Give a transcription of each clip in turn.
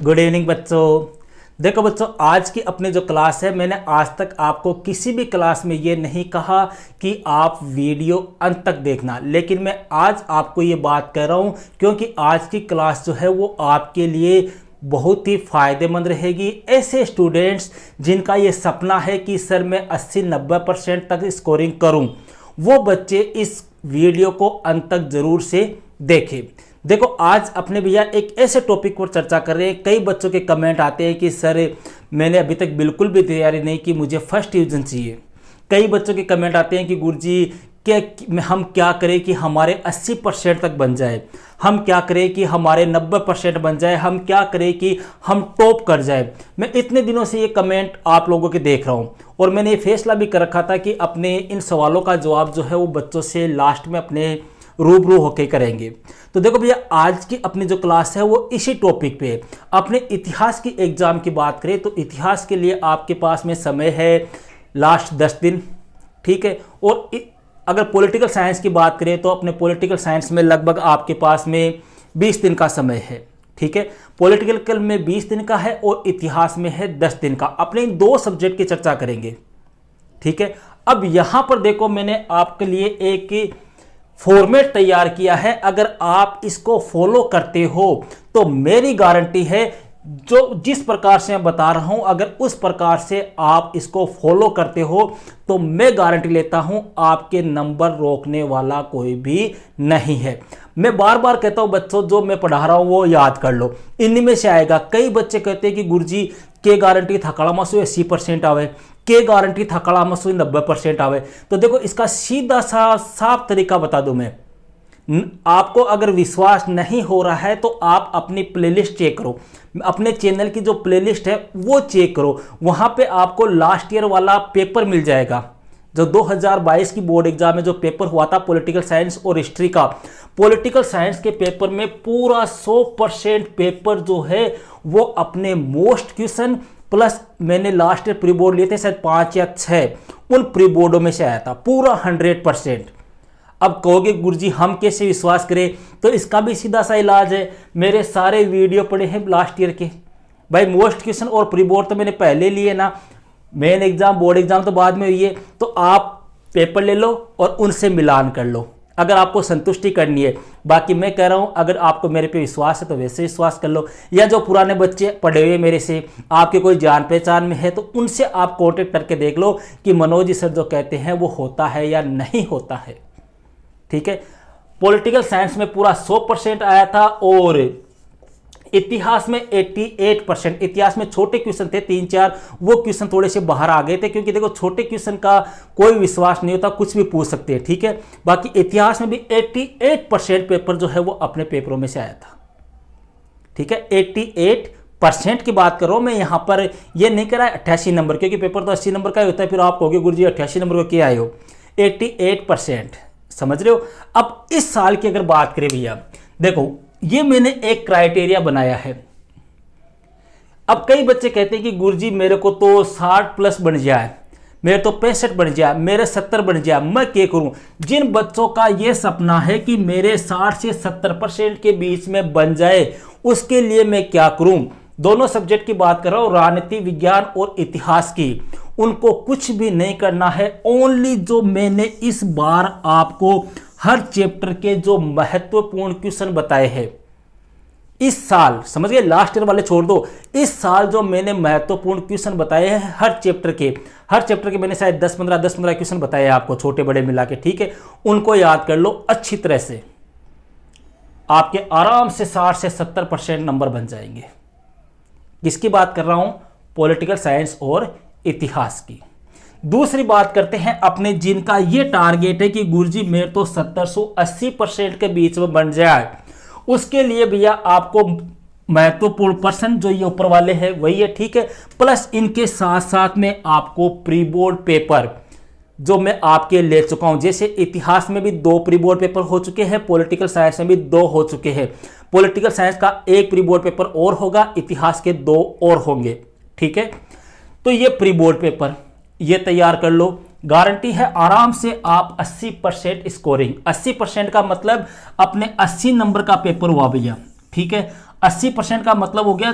Good evening बच्चों। देखो बच्चों, आज की अपनी जो क्लास है, मैंने आज तक आपको किसी भी क्लास में ये नहीं कहा कि आप वीडियो अंत तक देखना, लेकिन मैं आज आपको ये बात कह रहा हूँ क्योंकि आज की क्लास जो है वो आपके लिए बहुत ही फ़ायदेमंद रहेगी। ऐसे स्टूडेंट्स जिनका ये सपना है कि सर मैं 80-90% तक स्कोरिंग करूँ, वो बच्चे इस वीडियो को अंत तक ज़रूर से देखें। देखो, आज अपने भैया एक ऐसे टॉपिक पर चर्चा कर रहे हैं। कई बच्चों के कमेंट आते हैं कि सर मैंने अभी तक बिल्कुल भी तैयारी नहीं की, मुझे फर्स्ट डिवीज़न चाहिए। कई बच्चों के कमेंट आते हैं कि गुरुजी हम क्या करें कि हमारे 80% तक बन जाए, हम क्या करें कि हमारे 90% बन जाए, हम क्या करें कि हम टॉप कर जाए। मैं इतने दिनों से ये कमेंट आप लोगों के देख रहा हूँ और मैंने ये फैसला भी कर रखा था कि अपने इन सवालों का जवाब जो है वो बच्चों से लास्ट में अपने रूबरू होके करेंगे। तो देखो भैया, आज की अपनी जो क्लास है वो इसी टॉपिक पे है। अपने इतिहास की एग्जाम की बात करें तो इतिहास के लिए आपके पास में समय है लास्ट 10 दिन, ठीक है। और अगर पॉलिटिकल साइंस की बात करें तो अपने पॉलिटिकल साइंस में लगभग आपके पास में 20 दिन का समय है, ठीक है। पॉलिटिकल में 20 दिन का है और इतिहास में है 10 दिन का। अपने इन दो सब्जेक्ट की चर्चा करेंगे, ठीक है। अब यहां पर देखो, मैंने आपके लिए एक फॉर्मेट तैयार किया है। अगर आप इसको फॉलो करते हो तो मेरी गारंटी है, जो जिस प्रकार से मैं बता रहा हूं, अगर उस प्रकार से आप इसको फॉलो करते हो तो मैं गारंटी लेता हूं आपके नंबर रोकने वाला कोई भी नहीं है। मैं बार बार कहता हूं बच्चों, जो मैं पढ़ा रहा हूं वो याद कर लो, इन्हीं में से आएगा। कई बच्चे कहते हैं कि गुरुजी के गारंटी थकाड़ा मसू 80% आवे, के गारंटी थकाड़ा मसू 90% आवे। तो देखो, इसका सीधा सा साफ तरीका बता दूं मैं। आपको अगर विश्वास नहीं हो रहा है तो आप अपनी प्लेलिस्ट चेक करो, अपने चैनल की जो प्लेलिस्ट है वो चेक करो। वहां पे आपको लास्ट ईयर वाला पेपर मिल जाएगा, जो 2022 की बोर्ड एग्जाम में जो पेपर हुआ था पॉलिटिकल साइंस और हिस्ट्री का। पॉलिटिकल साइंस के पेपर में पूरा 100% पेपर जो है वो अपने मोस्ट क्वेश्चन प्लस मैंने लास्ट ईयर प्री बोर्ड लिए थे शायद 5 या 6, उन प्री बोर्डों में से आया था पूरा 100%। अब कहोगे गुरुजी हम कैसे विश्वास करें, तो इसका भी सीधा सा इलाज है। मेरे सारे वीडियो पड़े हैं लास्ट ईयर के भाई। मोस्ट क्वेश्चन और प्री बोर्ड तो मैंने पहले लिए ना, मेन एग्जाम बोर्ड एग्जाम तो बाद में हुई है। तो आप पेपर ले लो और उनसे मिलान कर लो अगर आपको संतुष्टि करनी है। बाकी मैं कह रहा हूं, अगर आपको मेरे पे विश्वास है तो वैसे विश्वास कर लो, या जो पुराने बच्चे पढ़े हुए मेरे से आपके कोई जान पहचान में है तो उनसे आप कांटेक्ट करके देख लो कि मनोज जी सर जो कहते हैं वो होता है या नहीं होता है, ठीक है। पॉलिटिकल साइंस में पूरा 100% आया था और इतिहास में 88%। इतिहास में छोटे क्वेश्चन थे 3-4, वो क्वेश्चन थोड़े से बाहर आ गए थे क्योंकि देखो छोटे क्वेश्चन का कोई विश्वास नहीं होता, कुछ भी पूछ सकते हैं, ठीक है। बाकी इतिहास में भी 88% पेपर जो है वो अपने पेपरों में से आया था, ठीक है। 88% की बात करो, मैं यहां पर ये नहीं करा 88 नंबर, क्योंकि पेपर तो 80 नंबर का ही होता है। फिर आप कहोगे गुरुजी 88 नंबर को क्या आए हो। 88%, समझ रहे हो। अब इस साल की अगर बात करें भैया, देखो ये मैंने एक क्राइटेरिया बनाया है। अब कई बच्चे कहते हैं कि गुरुजी मेरे को तो 60 प्लस बन जाए, मेरे तो 65 बन जाए, मेरे 70 बन जाए, मैं क्या करूं। जिन बच्चों का ये सपना है कि मेरे 60 से 70% के बीच में बन जाए, उसके लिए मैं क्या करूं। दोनों सब्जेक्ट की बात कर रहा हूं, राजनीति विज्ञान और इतिहास की। उनको कुछ भी नहीं करना है, ओनली जो मैंने इस बार आपको हर चैप्टर के जो महत्वपूर्ण क्वेश्चन बताए हैं इस साल, समझ गए, लास्ट ईयर वाले छोड़ दो, इस साल जो मैंने महत्वपूर्ण क्वेश्चन बताए हैं हर चैप्टर के मैंने शायद 10-15 क्वेश्चन बताए हैं आपको, छोटे बड़े मिला के, ठीक है। उनको याद कर लो अच्छी तरह से, आपके आराम से 60 से 70% नंबर बन जाएंगे। किसकी बात कर रहा हूं, पॉलिटिकल साइंस और इतिहास की। दूसरी बात करते हैं अपने जिनका ये टारगेट है कि गुरुजी मेरे तो 70 से 80% के बीच में बन जाए, उसके लिए भैया आपको महत्वपूर्ण पर्सन जो ये ऊपर वाले हैं वही है, ठीक है। प्लस इनके साथ साथ में आपको प्री बोर्ड पेपर जो मैं आपके ले चुका हूं, जैसे इतिहास में भी 2 प्री बोर्ड पेपर हो चुके हैं, पॉलिटिकल साइंस में भी 2 हो चुके हैं। पॉलिटिकल साइंस का 1 प्री बोर्ड पेपर और होगा, इतिहास के 2 और होंगे, ठीक है। तो ये प्री बोर्ड पेपर ये तैयार कर लो, गारंटी है आराम से आप 80% स्कोरिंग। 80% का मतलब अपने 80 नंबर का पेपर हुआ भैया, ठीक है। 80% का मतलब हो गया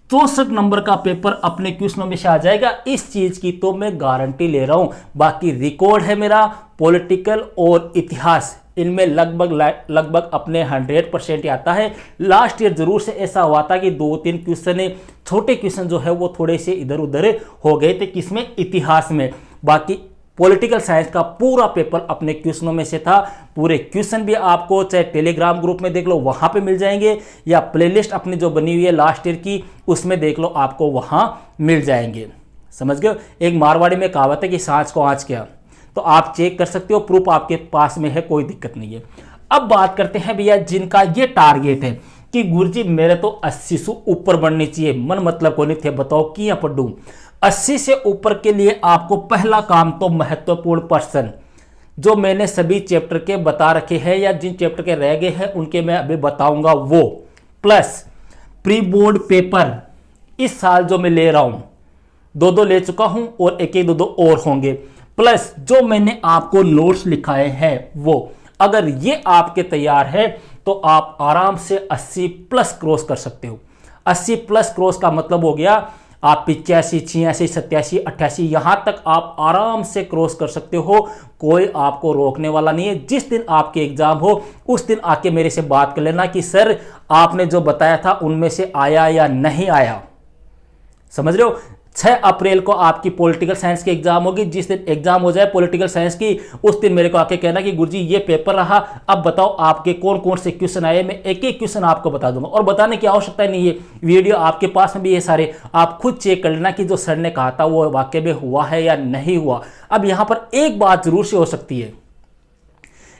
64 नंबर का पेपर अपने क्वेश्चनों में से आ जाएगा। इस चीज की तो मैं गारंटी ले रहा हूं। बाकी रिकॉर्ड है मेरा पॉलिटिकल और इतिहास, इनमें लगभग अपने 100% आता है। लास्ट ईयर जरूर से ऐसा हुआ था कि 2-3 क्वेश्चन छोटे क्वेश्चन जो है वो थोड़े से इधर उधर हो गए थे, किसमें, इतिहास में। बाकी पॉलिटिकल साइंस का पूरा पेपर अपने क्वेश्चनों में से था। पूरे क्वेश्चन भी आपको चाहे टेलीग्राम ग्रुप में देख लो वहां पे मिल जाएंगे, या प्लेलिस्ट अपनी जो बनी हुई है लास्ट ईयर की उसमें देख लो, आपको वहां मिल जाएंगे। समझ गए? एक मारवाड़ी में कहावत है कि सांच को आँच क्या, तो आप चेक कर सकते हो, प्रूफ आपके पास में है, कोई दिक्कत नहीं है। अब बात करते हैं भैया जिनका ये टारगेट है कि गुरुजी मेरे तो 80 से ऊपर बढ़नी चाहिए, मन मतलब को नहीं थे, बताओ किया पढ़ूं। 80 से ऊपर के लिए आपको पहला काम तो महत्वपूर्ण पर्सन जो मैंने सभी चैप्टर के बता रखे हैं, या जिन चैप्टर के रह गए हैं उनके मैं अभी बताऊंगा, वो प्लस प्री बोर्ड पेपर इस साल जो मैं ले रहा हूं, 2 ले चुका हूं और 1-2 और होंगे, प्लस जो मैंने आपको नोट्स लिखाए हैं वो, अगर ये आपके तैयार है तो आप आराम से 80 प्लस क्रॉस कर सकते हो। 80 प्लस क्रॉस का मतलब हो गया आप 85, 86, 87, 88 यहां तक आप आराम से क्रॉस कर सकते हो, कोई आपको रोकने वाला नहीं है। जिस दिन आपके एग्जाम हो उस दिन आके मेरे से बात कर लेना कि सर आपने जो बताया था उनमें से आया या नहीं आया। समझ रहे हो? 6 अप्रैल को आपकी पॉलिटिकल साइंस की एग्जाम होगी। जिस दिन एग्जाम हो जाए पॉलिटिकल साइंस की उस दिन मेरे को आके कहना कि गुरुजी ये पेपर रहा, अब बताओ आपके कौन कौन से क्वेश्चन आए। मैं एक एक क्वेश्चन आपको बता दूंगा, और बताने की आवश्यकता नहीं है, वीडियो आपके पास में भी ये सारे, आप खुद चेक कर लेना कि जो सर ने कहा था वो वाकई में हुआ है या नहीं हुआ। अब यहां पर एक बात जरूर से हो सकती है,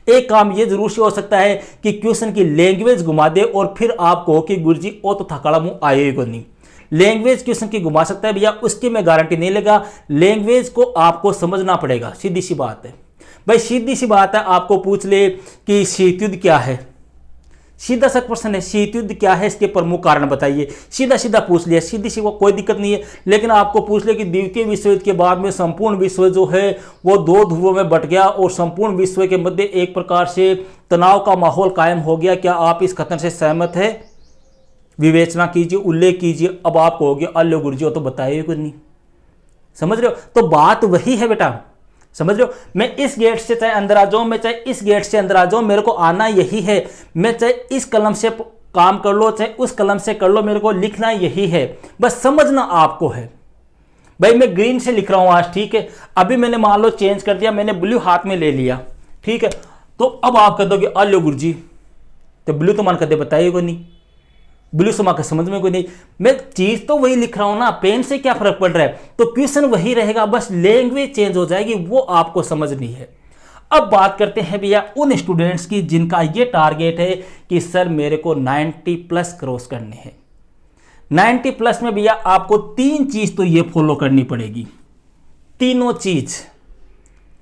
एक काम ये जरूर से हो सकता है कि क्वेश्चन की लैंग्वेज घुमा दे और फिर आप कहो कि गुरुजी ओ तो थकाड़ा मुंह आए को नहीं। लैंग्वेज क्वेश्चन की घुमा सकता है भैया, उसकी मैं गारंटी नहीं लेगा। लैंग्वेज को आपको समझना पड़ेगा, सीधी सी बात है भाई, सीधी सी बात है। आपको पूछ ले कि शीत युद्ध क्या है, सीधा सा प्रश्न है, शीत युद्ध क्या है, इसके प्रमुख कारण बताइए, सीधा सीधा पूछ लिया, सीधी सी, वो कोई दिक्कत नहीं है। लेकिन आपको पूछ ले कि द्वितीय विश्व युद्ध के बाद में संपूर्ण विश्व जो है वो 2 ध्रुवों में बट गया और संपूर्ण विश्व के मध्य एक प्रकार से तनाव का माहौल कायम हो गया, क्या आप इस कथन से सहमत है? विवेचना कीजिए, उल्लेख कीजिए। अब आप कहोगे अल्लो गुरुजी तो बताइए कुछ नहीं। समझ रहे हो? तो बात वही है बेटा, समझ रहे हो? मैं इस गेट से चाहे अंदर आ जाऊं, मैं चाहे इस गेट से अंदर आ जाऊं, मेरे को आना यही है। मैं चाहे इस कलम से काम कर लो चाहे उस कलम से कर लो, मेरे को लिखना यही है, बस समझना आपको है। भाई मैं ग्रीन से लिख रहा हूं आज, ठीक है, अभी मैंने मान लो चेंज कर दिया, मैंने ब्लू हाथ में ले लिया, ठीक है, तो अब आप कह दोगे अल्लो गुरुजी तो ब्लू तो मान कर दे, बताइए को नहीं, ब्लू समा का समझ में कोई नहीं। मैं चीज तो वही लिख रहा हूं ना, पेन से क्या फर्क पड़ रहा है? तो क्वेश्चन वही रहेगा, बस लैंग्वेज चेंज हो जाएगी, वो आपको समझनी है। अब बात करते हैं भैया उन स्टूडेंट्स की जिनका ये टारगेट है कि सर मेरे को 90 प्लस क्रॉस करने हैं। 90 प्लस में भैया आपको 3 चीज तो ये फॉलो करनी पड़ेगी, तीनों चीज,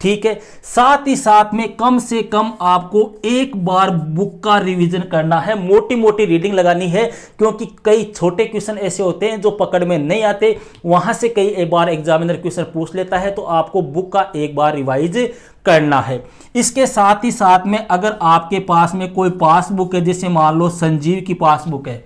ठीक है। साथ ही साथ में कम से कम आपको एक बार बुक का रिवीजन करना है, मोटी मोटी रीडिंग लगानी है, क्योंकि कई छोटे क्वेश्चन ऐसे होते हैं जो पकड़ में नहीं आते, वहां से कई एक बार एग्जामिनर क्वेश्चन पूछ लेता है, तो आपको बुक का एक बार रिवाइज करना है। इसके साथ ही साथ में अगर आपके पास में कोई पासबुक है, जैसे मान लो संजीव की पासबुक है,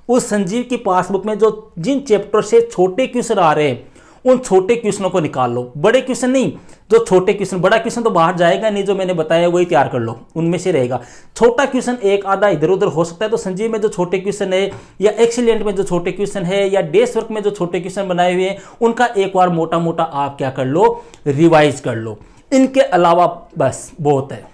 उस संजीव की पासबुक में जो जिन चैप्टर से छोटे क्वेश्चन आ रहे हैं उन छोटे क्वेश्चनों को निकाल लो, बड़े क्वेश्चन नहीं, जो छोटे क्वेश्चन, बड़ा क्वेश्चन तो बाहर जाएगा नहीं, जो मैंने बताया वही तैयार कर लो, उनमें से रहेगा। छोटा क्वेश्चन एक आधा इधर उधर हो सकता है, तो संजीव में जो छोटे क्वेश्चन है, या एक्सीलेंट में जो छोटे क्वेश्चन है, या डेस्क वर्क में जो छोटे क्वेश्चन बनाए हुए हैं, उनका एक बार मोटा मोटा आप क्या कर लो, रिवाइज कर लो। इनके अलावा बस बहुत है,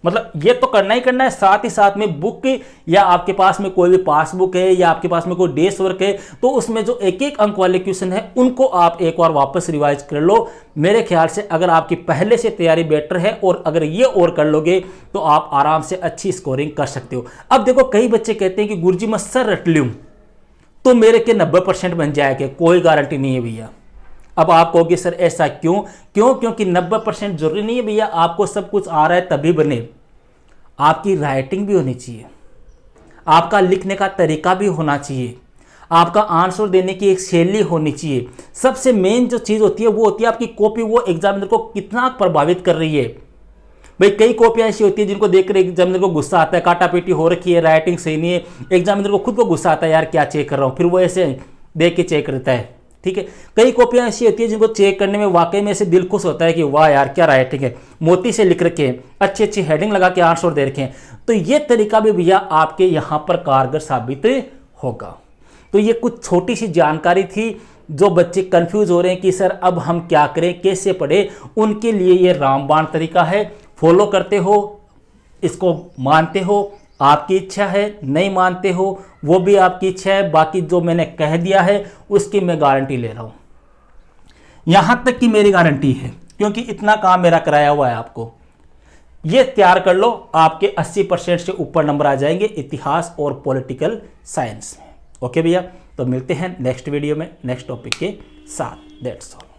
मतलब ये तो करना ही करना है। साथ ही साथ में बुक, या आपके पास में कोई भी पासबुक है, या आपके पास में कोई डेस्क वर्क है, तो उसमें जो एक एक अंक वाले क्वेश्चन है उनको आप एक बार वापस रिवाइज कर लो। मेरे ख्याल से अगर आपकी पहले से तैयारी बेटर है, और अगर ये और कर लोगे तो आप आराम से अच्छी स्कोरिंग कर सकते हो। अब देखो कई बच्चे कहते हैं कि गुरुजी मैं सर रट लूं तो मेरे के 90% बन जाएगा, कोई गारंटी नहीं है भैया। अब आप कहोगे सर ऐसा क्यों? क्योंकि 90% जरूरी नहीं है भैया आपको सब कुछ आ रहा है तभी बने। आपकी राइटिंग भी होनी चाहिए, आपका लिखने का तरीका भी होना चाहिए, आपका आंसर देने की एक शैली होनी चाहिए। सबसे मेन जो चीज़ होती है वो होती है आपकी कॉपी, वो एग्जामिनर को कितना प्रभावित कर रही है। भाई कई कॉपियां ऐसी होती है जिनको देखकर एग्जामिनर को गुस्सा आता है, काटा पीटी हो रखी है, राइटिंग सही नहीं है, एग्जामिनर को खुद को गुस्सा आता है यार क्या चेक कर रहा हूँ, फिर वो ऐसे देख के चेक करता है। ठीक है, कई कॉपियां ऐसी होती है जिनको चेक करने में वाकई में ऐसे दिल खुश होता है कि वाह यार क्या राइटिंग है, मोती से लिख रखे हैं, अच्छी अच्छी हेडिंग लगा के आंसर दे रखे हैं। तो ये तरीका भी भैया आपके यहाँ पर कारगर साबित होगा। तो ये कुछ छोटी सी जानकारी थी, जो बच्चे कंफ्यूज हो रहे हैं कि सर अब हम क्या करें, कैसे पढ़े, उनके लिए ये रामबाण तरीका है। फॉलो करते हो, इसको मानते हो, आपकी इच्छा है, नहीं मानते हो वो भी आपकी इच्छा है। बाकी जो मैंने कह दिया है उसकी मैं गारंटी ले रहा हूं, यहां तक कि मेरी गारंटी है, क्योंकि इतना काम मेरा कराया हुआ है। आपको ये तैयार कर लो, आपके 80% से ऊपर नंबर आ जाएंगे इतिहास और पॉलिटिकल साइंस में। ओके भैया, तो मिलते हैं नेक्स्ट वीडियो में नेक्स्ट टॉपिक के साथ। That's all.